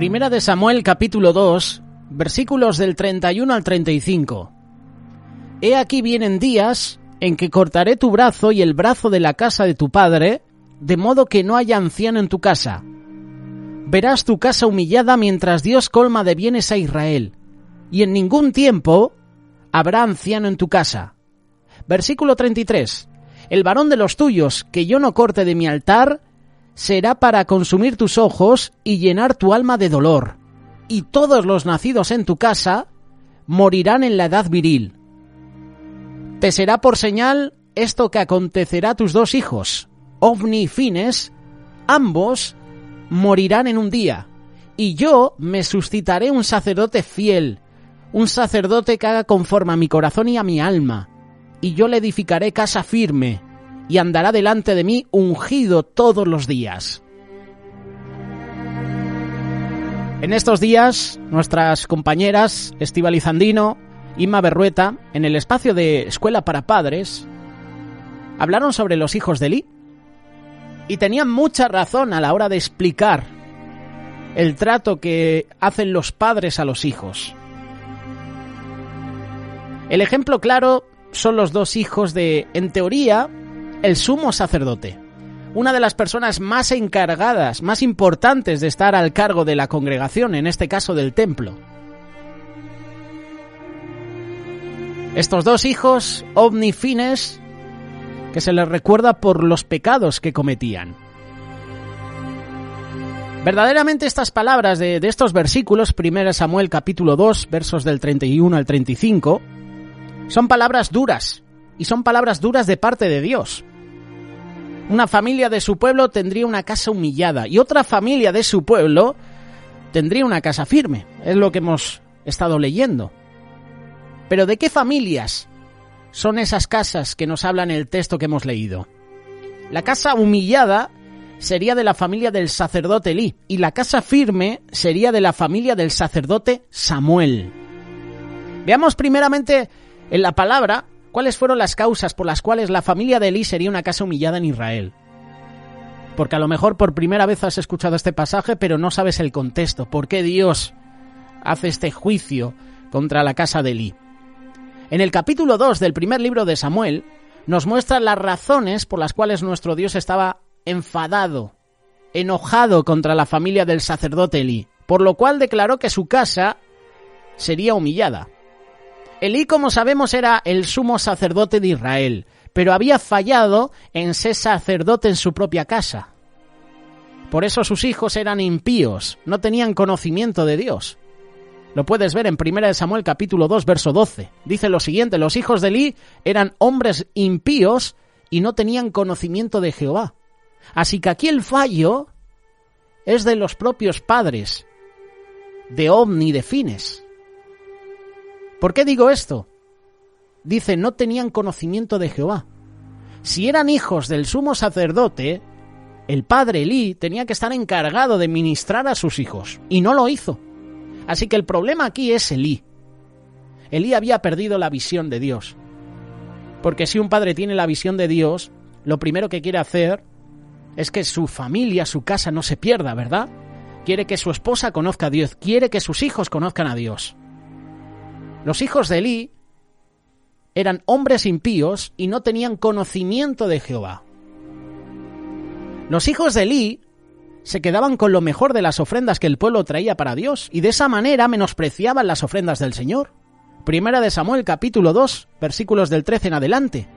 Primera de Samuel, capítulo 2, versículos del 31 al 35. He aquí vienen días en que cortaré tu brazo y el brazo de la casa de tu padre, de modo que no haya anciano en tu casa. Verás tu casa humillada mientras Dios colma de bienes a Israel, y en ningún tiempo habrá anciano en tu casa. Versículo 33. El varón de los tuyos que yo no corte de mi altar será para consumir tus ojos y llenar tu alma de dolor, y todos los nacidos en tu casa morirán en la edad viril. Te será por señal esto que acontecerá a tus dos hijos, Ofni y Fines, ambos morirán en un día, y yo me suscitaré un sacerdote fiel, un sacerdote que haga conforme a mi corazón y a mi alma, y yo le edificaré casa firme, y andará delante de mí ungido todos los días. En estos días, nuestras compañeras Estíbaliz Andino, Inma Berrueta, en el espacio de Escuela para Padres, hablaron sobre los hijos de Elí. Y tenían mucha razón a la hora de explicar el trato que hacen los padres a los hijos. El ejemplo claro son los dos hijos de, en teoría, el sumo sacerdote, una de las personas más encargadas, más importantes de estar al cargo de la congregación, en este caso del templo. Estos dos hijos, Ofni y Fines, que se les recuerda por los pecados que cometían. Verdaderamente estas palabras de estos versículos, 1 Samuel capítulo 2, versos del 31 al 35, son palabras duras, y son palabras duras de parte de Dios. Una familia de su pueblo tendría una casa humillada, y otra familia de su pueblo tendría una casa firme. Es lo que hemos estado leyendo. Pero ¿de qué familias son esas casas que nos habla en el texto que hemos leído? La casa humillada sería de la familia del sacerdote Elí, y la casa firme sería de la familia del sacerdote Samuel. Veamos primeramente en la palabra cuáles fueron las causas por las cuales la familia de Elí sería una casa humillada en Israel. Porque a lo mejor por primera vez has escuchado este pasaje, pero no sabes el contexto. ¿Por qué Dios hace este juicio contra la casa de Elí? En el capítulo 2 del primer libro de Samuel nos muestra las razones por las cuales nuestro Dios estaba enfadado, enojado contra la familia del sacerdote Elí, por lo cual declaró que su casa sería humillada. Elí, como sabemos, era el sumo sacerdote de Israel, pero había fallado en ser sacerdote en su propia casa. Por eso sus hijos eran impíos, no tenían conocimiento de Dios. Lo puedes ver en 1 Samuel capítulo 2, verso 12. Dice lo siguiente: los hijos de Elí eran hombres impíos y no tenían conocimiento de Jehová. Así que aquí el fallo es de los propios padres, de Ofni y de Fines. ¿Por qué digo esto? Dice, no tenían conocimiento de Jehová. Si eran hijos del sumo sacerdote, el padre Elí tenía que estar encargado de ministrar a sus hijos, y no lo hizo. Así que el problema aquí es Elí. Elí había perdido la visión de Dios. Porque si un padre tiene la visión de Dios, lo primero que quiere hacer es que su familia, su casa no se pierda, ¿verdad? Quiere que su esposa conozca a Dios, quiere que sus hijos conozcan a Dios. Los hijos de Elí eran hombres impíos y no tenían conocimiento de Jehová. Los hijos de Elí se quedaban con lo mejor de las ofrendas que el pueblo traía para Dios, y de esa manera menospreciaban las ofrendas del Señor. 1 de Samuel capítulo 2, versículos del 13 en adelante.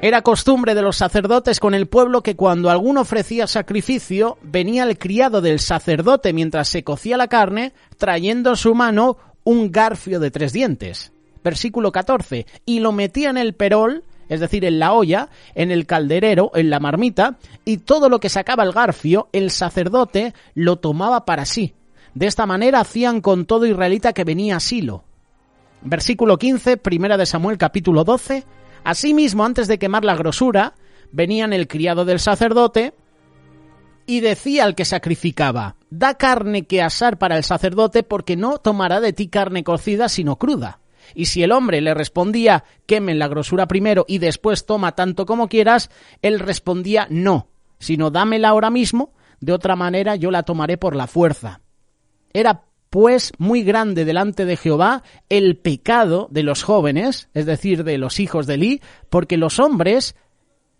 Era costumbre de los sacerdotes con el pueblo que cuando alguno ofrecía sacrificio, venía el criado del sacerdote mientras se cocía la carne, trayendo en su mano un garfio de 3 dientes. Versículo 14. Y lo metía en el perol, es decir, en la olla, en el calderero, en la marmita, y todo lo que sacaba el garfio, el sacerdote lo tomaba para sí. De esta manera hacían con todo israelita que venía a Silo. Versículo 15, 1 de Samuel capítulo 12. Asimismo, antes de quemar la grosura, venían el criado del sacerdote y decía al que sacrificaba: da carne que asar para el sacerdote, porque no tomará de ti carne cocida sino cruda. Y si el hombre le respondía: quemen la grosura primero y después toma tanto como quieras, él respondía: no, sino dámela ahora mismo, de otra manera yo la tomaré por la fuerza. Era pues muy grande delante de Jehová el pecado de los jóvenes, es decir, de los hijos de Elí, porque los hombres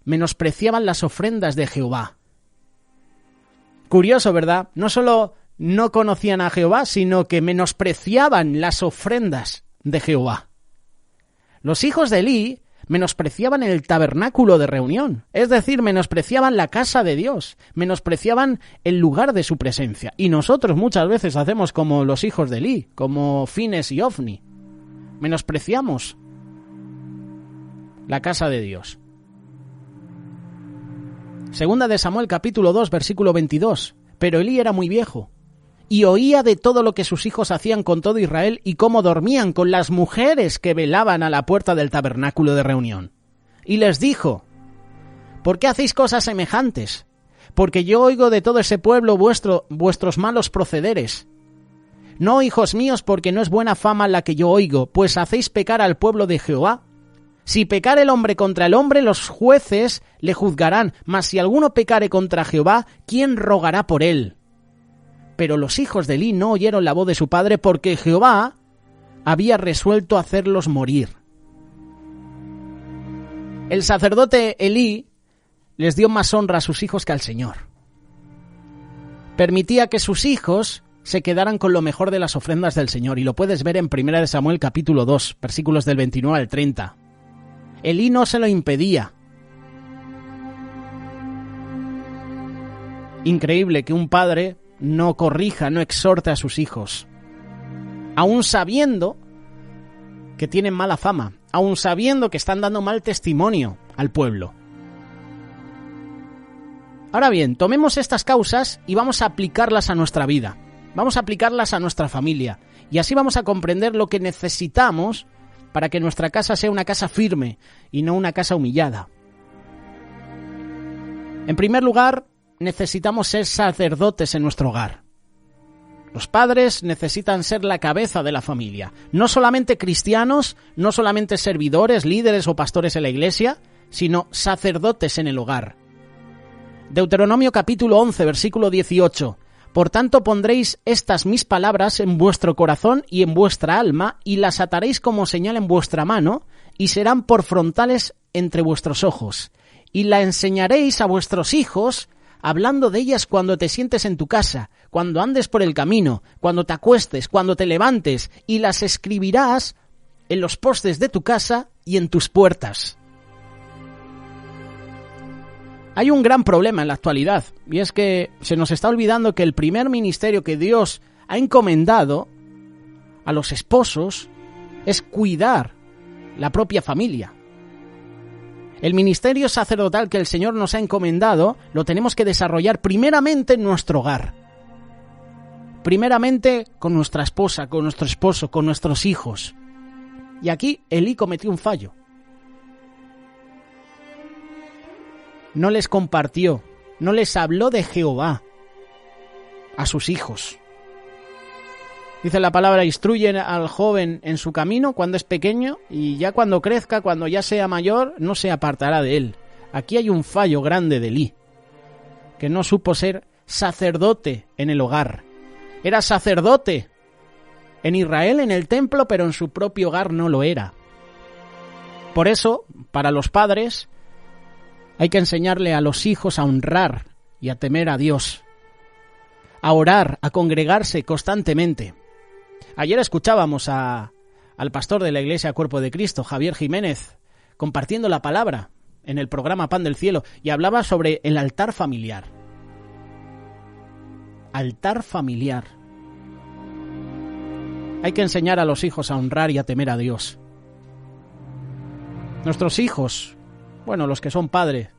menospreciaban las ofrendas de Jehová. Curioso, ¿verdad? No solo no conocían a Jehová, sino que menospreciaban las ofrendas de Jehová. Los hijos de Elí menospreciaban el tabernáculo de reunión, es decir, menospreciaban la casa de Dios, menospreciaban el lugar de su presencia. Y nosotros muchas veces hacemos como los hijos de Elí, como Fines y Ofni. Menospreciamos la casa de Dios. Segunda de Samuel capítulo 2, versículo 22. Pero Elí era muy viejo y oía de todo lo que sus hijos hacían con todo Israel y cómo dormían con las mujeres que velaban a la puerta del tabernáculo de reunión. Y les dijo: ¿por qué hacéis cosas semejantes? Porque yo oigo de todo ese pueblo vuestros malos procederes. No, hijos míos, porque no es buena fama la que yo oigo, pues hacéis pecar al pueblo de Jehová. Si pecar el hombre contra el hombre, los jueces le juzgarán, mas si alguno pecare contra Jehová, ¿quién rogará por él? Pero los hijos de Elí no oyeron la voz de su padre, porque Jehová había resuelto hacerlos morir. El sacerdote Elí les dio más honra a sus hijos que al Señor. Permitía que sus hijos se quedaran con lo mejor de las ofrendas del Señor, y lo puedes ver en 1 de Samuel capítulo 2, versículos del 29 al 30. Elí no se lo impedía. Increíble que un padre no corrija, no exhorte a sus hijos, aun sabiendo que tienen mala fama, aun sabiendo que están dando mal testimonio al pueblo. Ahora bien, tomemos estas causas y vamos a aplicarlas a nuestra vida, vamos a aplicarlas a nuestra familia, y así vamos a comprender lo que necesitamos para que nuestra casa sea una casa firme y no una casa humillada. En primer lugar, necesitamos ser sacerdotes en nuestro hogar. Los padres necesitan ser la cabeza de la familia. No solamente cristianos, no solamente servidores, líderes o pastores en la iglesia, sino sacerdotes en el hogar. Deuteronomio capítulo 11, versículo 18. Por tanto pondréis estas mis palabras en vuestro corazón y en vuestra alma, y las ataréis como señal en vuestra mano, y serán por frontales entre vuestros ojos. Y la enseñaréis a vuestros hijos, hablando de ellas cuando te sientes en tu casa, cuando andes por el camino, cuando te acuestes, cuando te levantes, y las escribirás en los postes de tu casa y en tus puertas. Hay un gran problema en la actualidad, y es que se nos está olvidando que el primer ministerio que Dios ha encomendado a los esposos es cuidar la propia familia. El ministerio sacerdotal que el Señor nos ha encomendado lo tenemos que desarrollar primeramente en nuestro hogar. Primeramente con nuestra esposa, con nuestro esposo, con nuestros hijos. Y aquí Elí cometió un fallo. No les compartió, no les habló de Jehová a sus hijos. Dice la palabra: instruyen al joven en su camino cuando es pequeño, y ya cuando crezca, cuando ya sea mayor, no se apartará de él. Aquí hay un fallo grande de Elí, que no supo ser sacerdote en el hogar. Era sacerdote en Israel, en el templo, pero en su propio hogar no lo era. Por eso, para los padres, hay que enseñarle a los hijos a honrar y a temer a Dios, a orar, a congregarse constantemente. Ayer escuchábamos al pastor de la Iglesia Cuerpo de Cristo, Javier Jiménez, compartiendo la palabra en el programa Pan del Cielo, y hablaba sobre el altar familiar. Altar familiar. Hay que enseñar a los hijos a honrar y a temer a Dios. Nuestros hijos, bueno, los que son padres,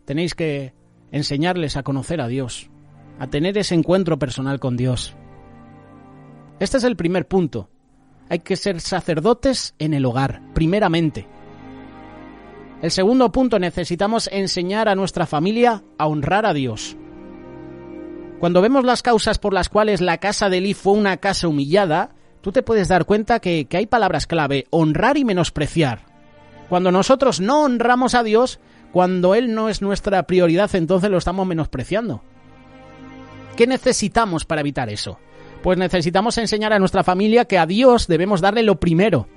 tenéis que enseñarles a conocer a Dios, a tener ese encuentro personal con Dios. Este es el primer punto. Hay que ser sacerdotes en el hogar, primeramente. El segundo punto, necesitamos enseñar a nuestra familia a honrar a Dios. Cuando vemos las causas por las cuales la casa de Elí fue una casa humillada, tú te puedes dar cuenta que hay palabras clave: honrar y menospreciar. Cuando nosotros no honramos a Dios, cuando Él no es nuestra prioridad, entonces lo estamos menospreciando. ¿Qué necesitamos para evitar eso? Pues necesitamos enseñar a nuestra familia que a Dios debemos darle lo primero,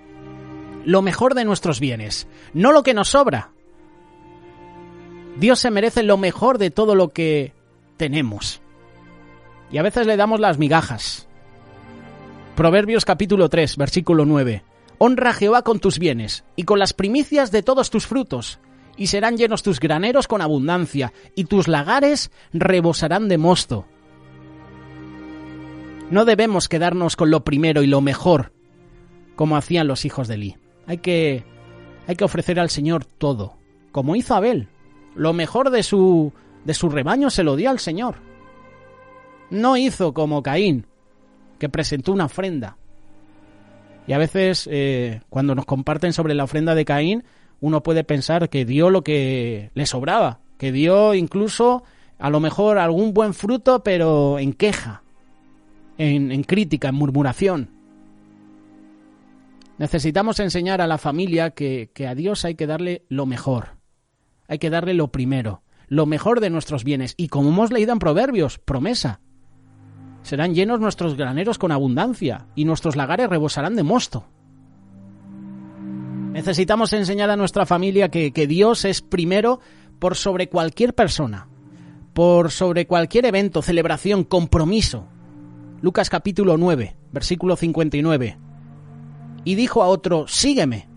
lo mejor de nuestros bienes, no lo que nos sobra. Dios se merece lo mejor de todo lo que tenemos. Y a veces le damos las migajas. Proverbios capítulo 3, versículo 9. Honra a Jehová con tus bienes y con las primicias de todos tus frutos, y serán llenos tus graneros con abundancia, y tus lagares rebosarán de mosto. No debemos quedarnos con lo primero y lo mejor, como hacían los hijos de Elí. Hay que ofrecer al Señor todo, como hizo Abel. Lo mejor de su rebaño se lo dio al Señor. No hizo como Caín, que presentó una ofrenda. Y a veces, cuando nos comparten sobre la ofrenda de Caín, uno puede pensar que dio lo que le sobraba, que dio incluso a lo mejor algún buen fruto, pero en queja, en crítica, en murmuración. Necesitamos enseñar a la familia que a Dios hay que darle lo mejor, hay que darle lo primero, lo mejor de nuestros bienes. Y como hemos leído en Proverbios, promesa, serán llenos nuestros graneros con abundancia y nuestros lagares rebosarán de mosto. Necesitamos enseñar a nuestra familia que Dios es primero por sobre cualquier persona, por sobre cualquier evento, celebración, compromiso. Lucas capítulo 9, versículo 59. Y dijo a otro, sígueme.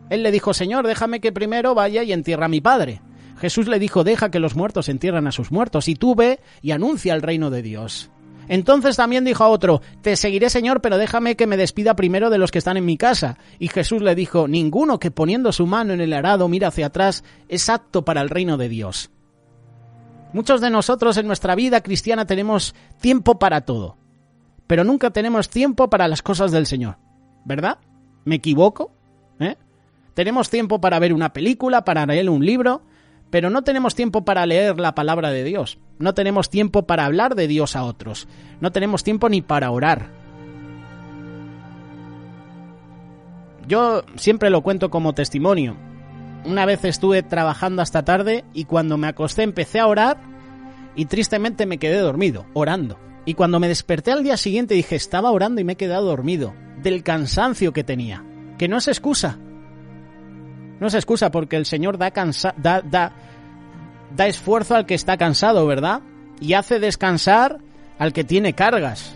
Él le dijo, Señor, déjame que primero vaya y entierre a mi padre. Jesús le dijo, deja que los muertos entierren a sus muertos, y tú ve y anuncia el reino de Dios. Entonces también dijo a otro, te seguiré, Señor, pero déjame que me despida primero de los que están en mi casa. Y Jesús le dijo, ninguno que poniendo su mano en el arado mira hacia atrás es apto para el reino de Dios. Muchos de nosotros en nuestra vida cristiana tenemos tiempo para todo, pero nunca tenemos tiempo para las cosas del Señor, ¿verdad? ¿Me equivoco? Tenemos tiempo para ver una película, para leer un libro, pero no tenemos tiempo para leer la palabra de Dios. No tenemos tiempo para hablar de Dios a otros. No tenemos tiempo ni para orar. Yo siempre lo cuento como testimonio. Una vez estuve trabajando hasta tarde y cuando me acosté empecé a orar y tristemente me quedé dormido, orando. Y cuando me desperté al día siguiente dije, estaba orando y me he quedado dormido, del cansancio que tenía. Que no es excusa. No es excusa porque el Señor da esfuerzo al que está cansado, ¿verdad? Y hace descansar al que tiene cargas.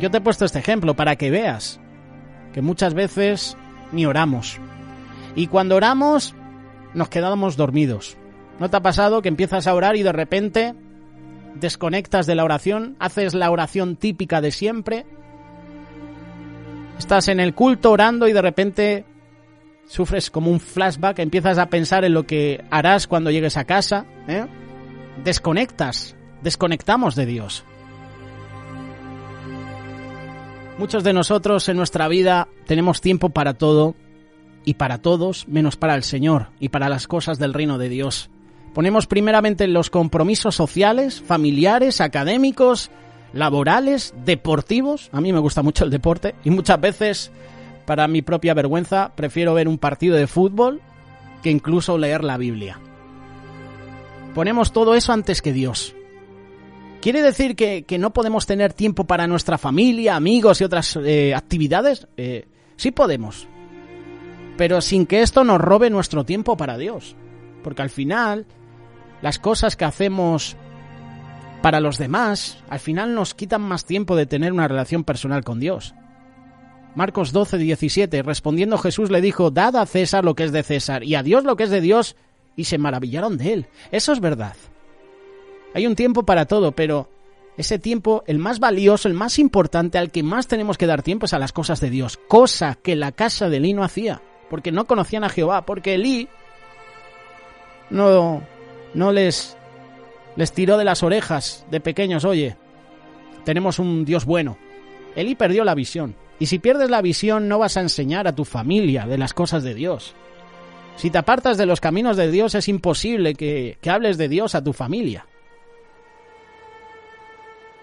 Yo te he puesto este ejemplo para que veas que muchas veces ni oramos. Y cuando oramos nos quedamos dormidos. ¿No te ha pasado que empiezas a orar y de repente desconectas de la oración? Haces la oración típica de siempre. Estás en el culto orando y de repente sufres como un flashback, empiezas a pensar en lo que harás cuando llegues a casa, desconectamos de Dios. Muchos de nosotros en nuestra vida tenemos tiempo para todo y para todos, menos para el Señor y para las cosas del reino de Dios. Ponemos primeramente los compromisos sociales, familiares, académicos, laborales, deportivos. A mí me gusta mucho el deporte y muchas veces, para mi propia vergüenza, prefiero ver un partido de fútbol que incluso leer la Biblia. Ponemos todo eso antes que Dios. ¿Quiere decir que no podemos tener tiempo para nuestra familia, amigos y otras actividades? Sí podemos, pero sin que esto nos robe nuestro tiempo para Dios. Porque al final, las cosas que hacemos para los demás, al final nos quitan más tiempo de tener una relación personal con Dios. Marcos 12, 17, respondiendo Jesús le dijo, dad a César lo que es de César y a Dios lo que es de Dios, y se maravillaron de él. Eso es verdad. Hay un tiempo para todo, pero ese tiempo, el más valioso, el más importante, al que más tenemos que dar tiempo es a las cosas de Dios, cosa que la casa de Elí no hacía, porque no conocían a Jehová, porque Elí no les tiró de las orejas de pequeños, oye, tenemos un Dios bueno. Elí perdió la visión. Y si pierdes la visión, no vas a enseñar a tu familia de las cosas de Dios. Si te apartas de los caminos de Dios, es imposible que hables de Dios a tu familia.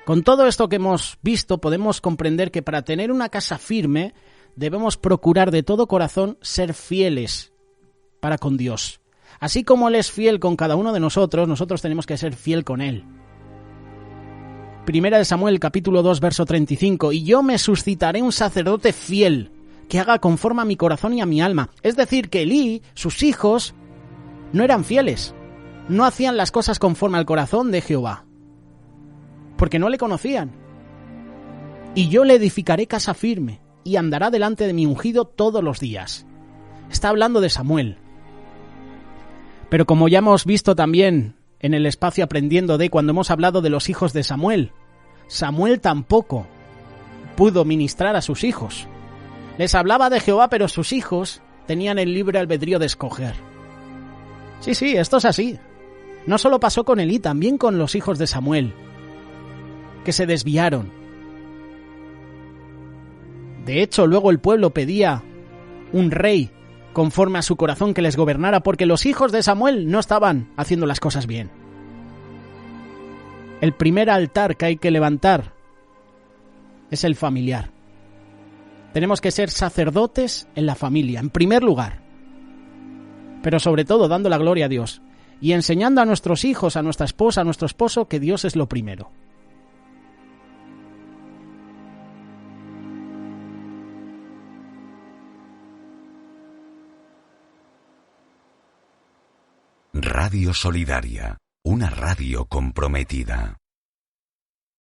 Con todo esto que hemos visto, podemos comprender que para tener una casa firme, debemos procurar de todo corazón ser fieles para con Dios. Así como Él es fiel con cada uno de nosotros, nosotros tenemos que ser fiel con Él. Primera de Samuel, capítulo 2, verso 35, y yo me suscitaré un sacerdote fiel, que haga conforme a mi corazón y a mi alma. Es decir, que Elí, sus hijos, no eran fieles, no hacían las cosas conforme al corazón de Jehová, porque no le conocían. Y yo le edificaré casa firme, y andará delante de mi ungido todos los días. Está hablando de Samuel. Pero como ya hemos visto también en el espacio Aprendiendo de cuando hemos hablado de los hijos de Samuel, Samuel tampoco pudo ministrar a sus hijos. Les hablaba de Jehová, pero sus hijos tenían el libre albedrío de escoger. Sí, esto es así. No solo pasó con Elí, también con los hijos de Samuel, que se desviaron. De hecho, luego el pueblo pedía un rey conforme a su corazón que les gobernara, porque los hijos de Samuel no estaban haciendo las cosas bien. El primer altar que hay que levantar es el familiar. Tenemos que ser sacerdotes en la familia, en primer lugar, pero sobre todo dando la gloria a Dios y enseñando a nuestros hijos, a nuestra esposa, a nuestro esposo, que Dios es lo primero. Radio Solidaria, una radio comprometida.